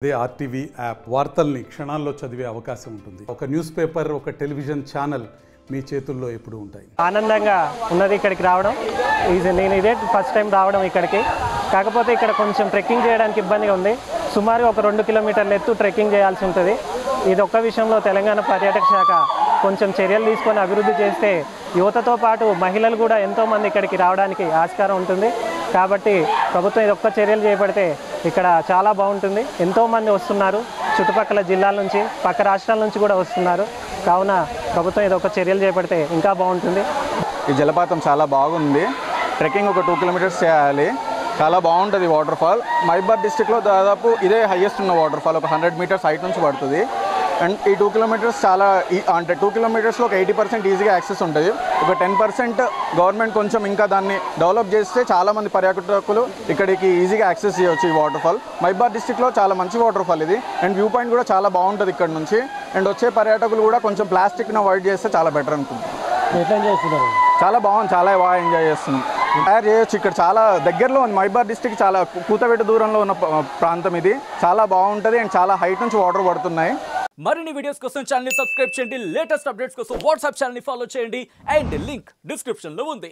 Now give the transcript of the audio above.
అదే RTV app వార్తల్ని క్షణాల్లో చదివే అవకాశం ఉంటుంది. ఒక న్యూస్ పేపర్, ఒక టెలివిజన్ ఛానల్ మీ చేతుల్లో ఎప్పుడు ఉంటాయి. ఆనందంగా ఉన్నది ఇక్కడికి రావడం. నేను ఇదే ఫస్ట్ టైం రావడం ఇక్కడికి. కాకపోతే ఇక్కడ కొంచెం ట్రెక్కింగ్ చేయడానికి ఇబ్బందిగా ఉంది. సుమారుగా ఒక 2 కిలోమీటర్ల ఎత్తు ట్రెక్కింగ్ చేయాల్సి ఉంటుంది. ఇది ఒక్క విషయంలో తెలంగాణ పర్యాటక శాఖ కొంచెం చర్యలు తీసుకొని అభివృద్ధి చేస్తే యువతతో పాటు మహిళలు కూడా ఎంతోమంది ఇక్కడికి రావడానికి ఆస్కారం ఉంటుంది. కాబట్టి ప్రభుత్వం ఇది ఒక్క చర్యలు చేపడితే ఇక్కడ చాలా బాగుంటుంది. ఎంతోమంది వస్తున్నారు, చుట్టుపక్కల జిల్లాల నుంచి, పక్క రాష్ట్రాల నుంచి కూడా వస్తున్నారు. కావున ప్రభుత్వం ఇది ఒక చర్యలు చేపడితే ఇంకా బాగుంటుంది. ఈ జలపాతం చాలా బాగుంది. ట్రెక్కింగ్ ఒక 2 కిలోమీటర్స్ చేయాలి. చాలా బాగుంటుంది వాటర్ ఫాల్. మహబూబాబాద్ డిస్టిక్లో దాదాపు ఇదే హైయెస్ట్ ఉన్న వాటర్ ఫాల్. ఒక 100 మీటర్స్ హైట్ నుంచి పడుతుంది. అండ్ ఈ 2 కిలోమీటర్స్ చాలా అంటే 2 కిలోమీటర్స్లో ఒక 80% ఈజీగా యాక్సెస్ ఉంటుంది. ఒక 10% గవర్నమెంట్ కొంచెం ఇంకా దాన్ని డెవలప్ చేస్తే చాలామంది పర్యాటకులు ఇక్కడికి ఈజీగా యాక్సెస్ చేయవచ్చు ఈ వాటర్ ఫాల్. మహబూబాబాద్ డిస్టిక్లో చాలా మంచి వాటర్ ఫాల్ ఇది. అండ్ వ్యూ పాయింట్ కూడా చాలా బాగుంటుంది ఇక్కడ నుంచి. అండ్ వచ్చే పర్యాటకులు కూడా కొంచెం ప్లాస్టిక్ని అవాయిడ్ చేస్తే చాలా బెటర్ అనుకుంటున్నాను. చాలా బాగుంది, చాలా బాగా ఎంజాయ్ చేస్తున్నాం. తయారు చేయొచ్చు. ఇక్కడ చాలా దగ్గరలో ఉంది. మహబూబాబాద్ డిస్టిక్ చాలా కూతవేట దూరంలో ఉన్న ప్రాంతం ఇది. చాలా బాగుంటుంది అండ్ చాలా హైట్ నుంచి వాటర్ పడుతున్నాయి. మరిన్ని వీడియోస్ కోసం ఛానల్ ని సబ్స్క్రైబ్ చేయండి. లేటెస్ట్ అప్డేట్స్ కోసం వాట్సాప్ ఛానల్ ని ఫాలో చేయండి. అండ్ లింక్ డిస్క్రిప్షన్ లో ఉంది.